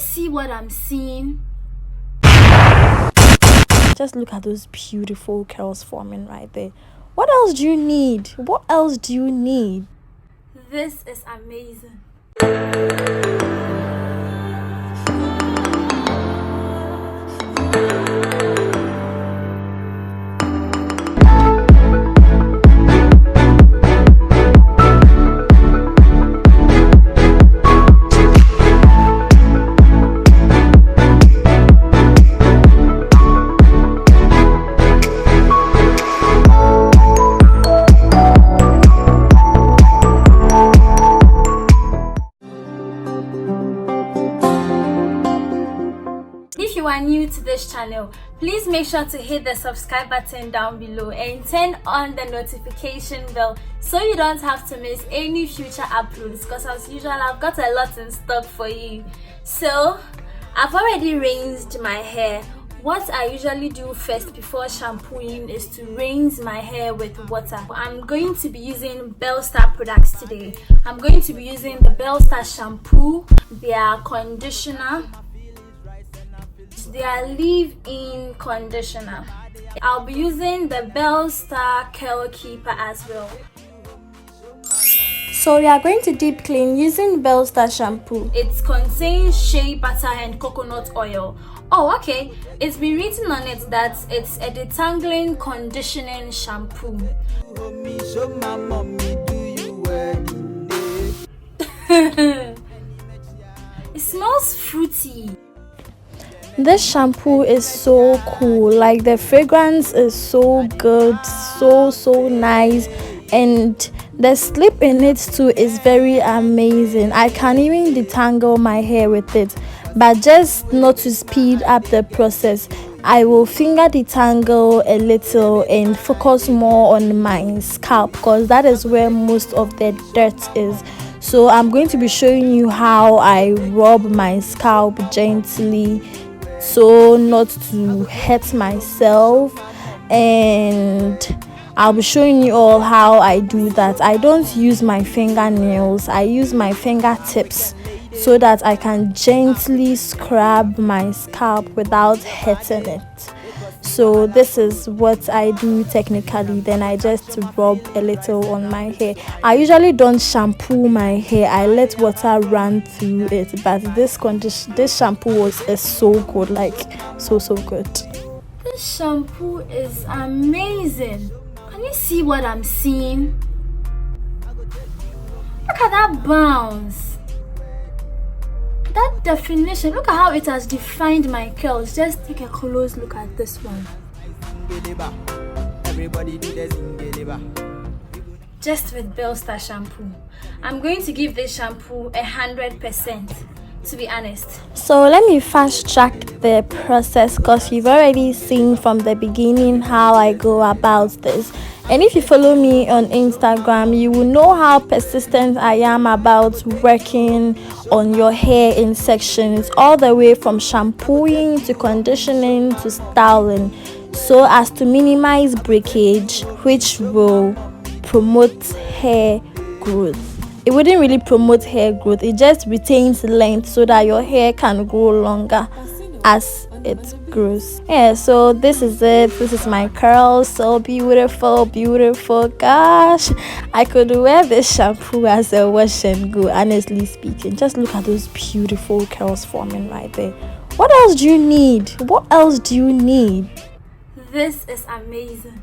see what I'm seeing? Just look at those beautiful curls forming right there. What else do you need? What else do you need? This is amazing. If you are new to this channel, please make sure to hit the subscribe button down below and turn on the notification bell so you don't have to miss any future uploads, because as usual I've got a lot in stock for you. So I've already rinsed my hair. What I usually do first before shampooing is to rinse my hair with water. I'm going to be using BELLESTAR products today. I'm going to be using the BELLESTAR shampoo, their conditioner, their leave-in conditioner. I'll be using the BELLESTAR curl keeper as well. So we are going to deep clean using BELLESTAR shampoo. It contains shea butter and coconut oil. Oh, okay. It's been written on it that it's a detangling conditioning shampoo. It smells fruity. This shampoo is so cool. Like, the fragrance is so good, so nice, and the slip in it too is very amazing. I can even detangle my hair with it, but just not to speed up the process, I will finger detangle a little and focus more on my scalp, because that is where most of the dirt is. So I'm going to be showing you how I rub my scalp gently so not to hurt myself, and I'll be showing you all how I do that. I don't use my fingernails, I use my fingertips so that I can gently scrub my scalp without hurting it. So this is what I do technically. Then I just rub a little on my hair. I usually don't shampoo my hair, I let water run through it, but this shampoo is so good, like so good. This shampoo is amazing. Can you see what I'm seeing? Look at that bounce, that definition. Look at how it has defined my curls. Just take a close look at this one. Just with BELLESTAR shampoo. I'm going to give this shampoo 100%, to be honest. So let me fast track the process, because you've already seen from the beginning how I go about this. And if you follow me on Instagram, you will know how persistent I am about working on your hair in sections, all the way from shampooing to conditioning to styling, so as to minimize breakage, which will promote hair growth. It wouldn't really promote hair growth, it just retains length so that your hair can grow longer as it grows. Yeah, so this is it. This is my curls. So beautiful. Gosh, I could wear this shampoo as a wash and go, honestly speaking. Just look at those beautiful curls forming right there. What else do you need? What else do you need? This is amazing.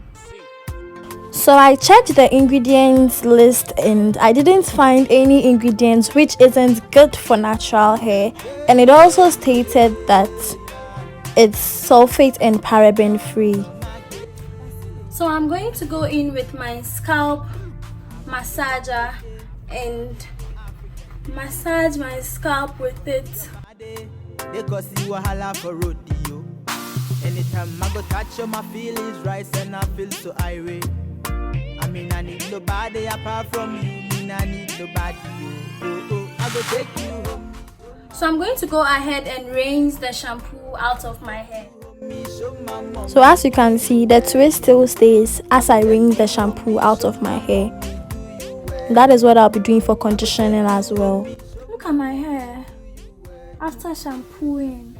So I checked the ingredients list and I didn't find any ingredients which isn't good for natural hair, and it also stated that it's sulfate and paraben free. So I'm going to go in with my scalp massager and massage my scalp with it. Anytime I go touch my feelings rise and I feel so irate. I mean, I need nobody apart from you. I need nobody. I go take you home. So I'm going to go ahead and rinse the shampoo out of my hair. So as you can see, the twist still stays as I rinse the shampoo out of my hair. That is what I'll be doing for conditioning as well. Look at my hair. after shampooing.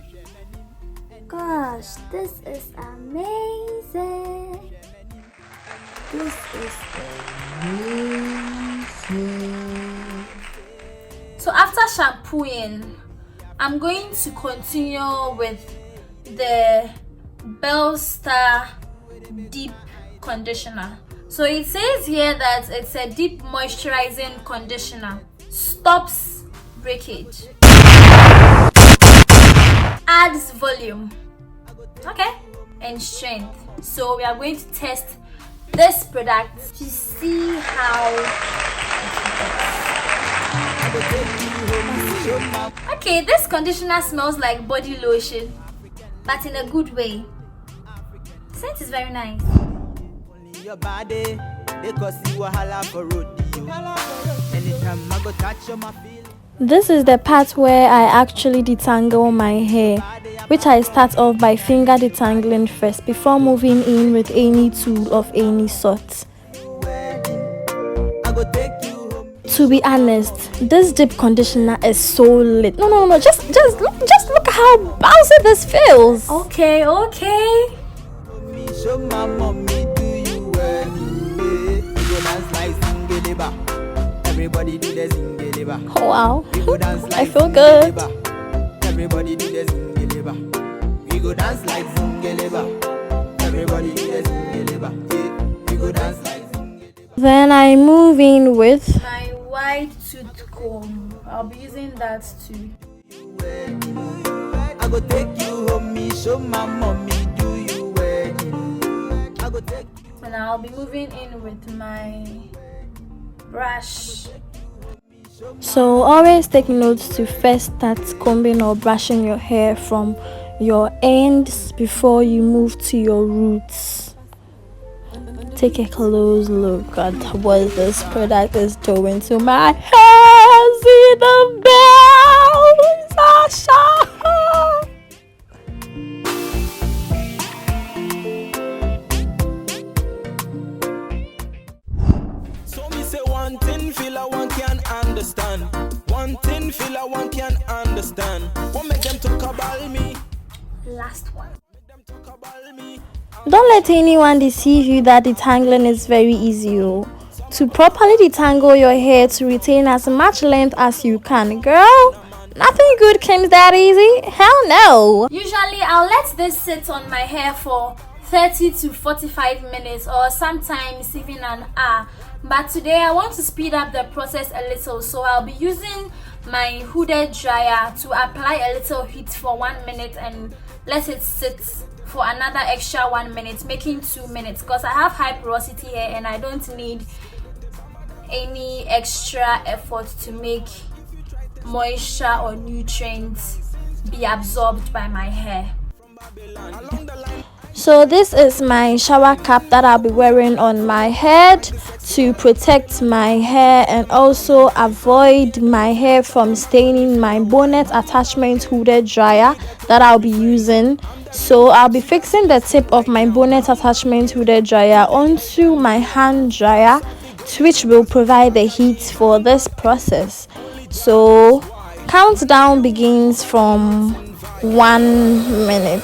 Gosh, this is amazing. This is amazing. So after shampooing, I'm going to continue with the BELLESTAR deep conditioner. So it says here that it's a deep moisturizing conditioner, stops breakage, adds volume, okay, and strength. So we are going to test this product to see how it works. Okay, this conditioner smells like body lotion, but in a good way. The scent is very nice. Your body, they cause you wahala for rodeo. Anytime I go touch my feel. This is the part where I actually detangle my hair, which I start off by finger detangling first before moving in with any tool of any sort. I go take you home. To be honest, this deep conditioner is so lit. No, just look how bouncy this feels. Okay. Show my mommy, do you wedding? We go dance like Zingeleba. Everybody do the Zingeleba. Oh, wow, We go dance like I feel good. Zingeleba. Everybody do the Zingeleba. We go dance like Zingeleba. Everybody do the Zingeleba. Yeah. We go dance like Zingeleba. Then I move in with My white tooth comb. I'll be using that too. I go take you home, me show my mommy, do you wedding? I go take you. And I'll be moving in with my brush. So always take note to first start combing or brushing your hair from your ends before you move to your roots. Take a close look at what this product is doing to my hair. See the bells, Sasha. So me say one thing Phylarwan can understand. One thing Phylarwan can understand. What make them talk about me? Last one. Make them talk about me. Don't let anyone deceive you that detangling is very easy. To properly detangle your hair to retain as much length as you can, girl, nothing good comes that easy. Hell no. Usually I'll let this sit on my hair for 30 to 45 minutes or sometimes even an hour. But today I want to speed up the process a little, so I'll be using my hooded dryer to apply a little heat for 1 minute and let it sit for another extra 1 minute, making 2 minutes, because I have high porosity hair and I don't need any extra effort to make moisture or nutrients be absorbed by my hair. So this is my shower cap that I'll be wearing on my head to protect my hair and also avoid my hair from staining my bonnet attachment hooded dryer that I'll be using. So I'll be fixing the tip of my bonnet attachment hooded dryer onto my hand dryer, which will provide the heat for this process. So countdown begins from 1 minute.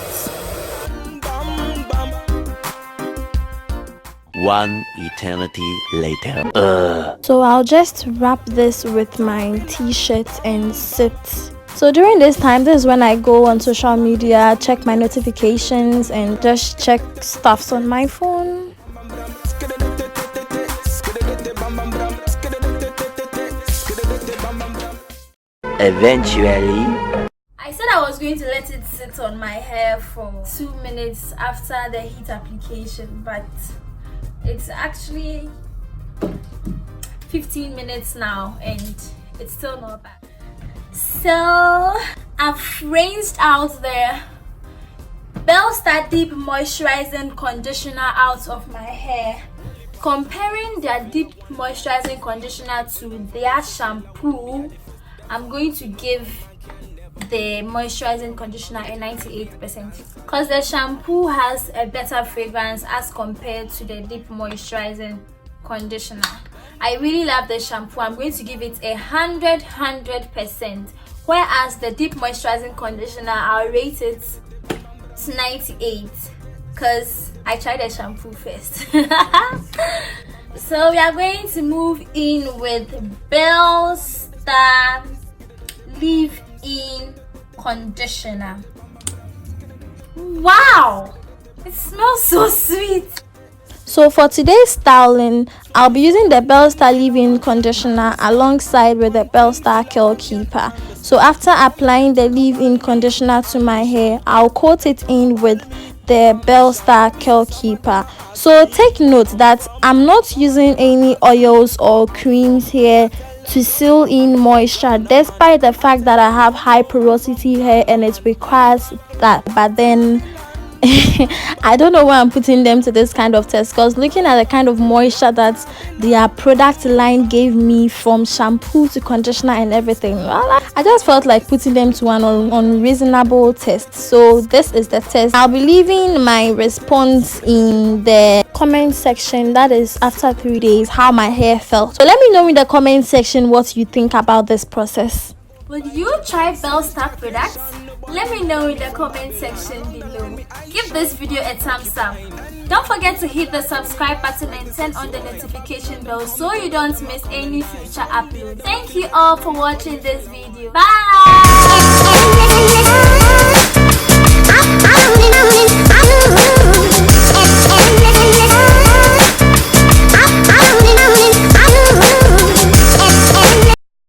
1 eternity later. So I'll just wrap this with my t-shirt and sit. So during this time, this is when I go on social media, check my notifications and just check stuffs on my phone. Eventually, I said I was going to let it sit on my hair for 2 minutes after the heat application, but it's actually 15 minutes now and it's still not bad. So I've rinsed out the BELLESTAR Deep Moisturizing Conditioner out of my hair. Comparing their deep moisturizing conditioner to their shampoo, I'm going to give the moisturizing conditioner a 98% because the shampoo has a better fragrance as compared to the deep moisturizing conditioner. I really love the shampoo. I'm going to give it 100% whereas the deep moisturizing conditioner, I'll rate it to 98 because I tried the shampoo first. So we are going to move in with BELLESTAR leave-in conditioner. Wow, it smells so sweet. So for today's styling, I'll be using the BELLESTAR leave-in conditioner alongside with the BELLESTAR curl keeper. So after applying the leave-in conditioner to my hair, I'll coat it in with the BELLESTAR curl keeper. So take note that I'm not using any oils or creams here to seal in moisture, despite the fact that I have high porosity hair and it requires that. But then I don't know why I'm putting them to this kind of test, because looking at the kind of moisture that their product line gave me, from shampoo to conditioner and everything, I just felt like putting them to an unreasonable test. So this is the test. I'll be leaving my response in the comment section, that is after 3 days, how my hair felt. So let me know in the comment section what you think about this process. Would you try BELLESTAR products? Let me know in the comment section below. Give this video a thumbs up. Don't forget to hit the subscribe button and turn on the notification bell so you don't miss any future uploads. Thank you all for watching this video. Bye!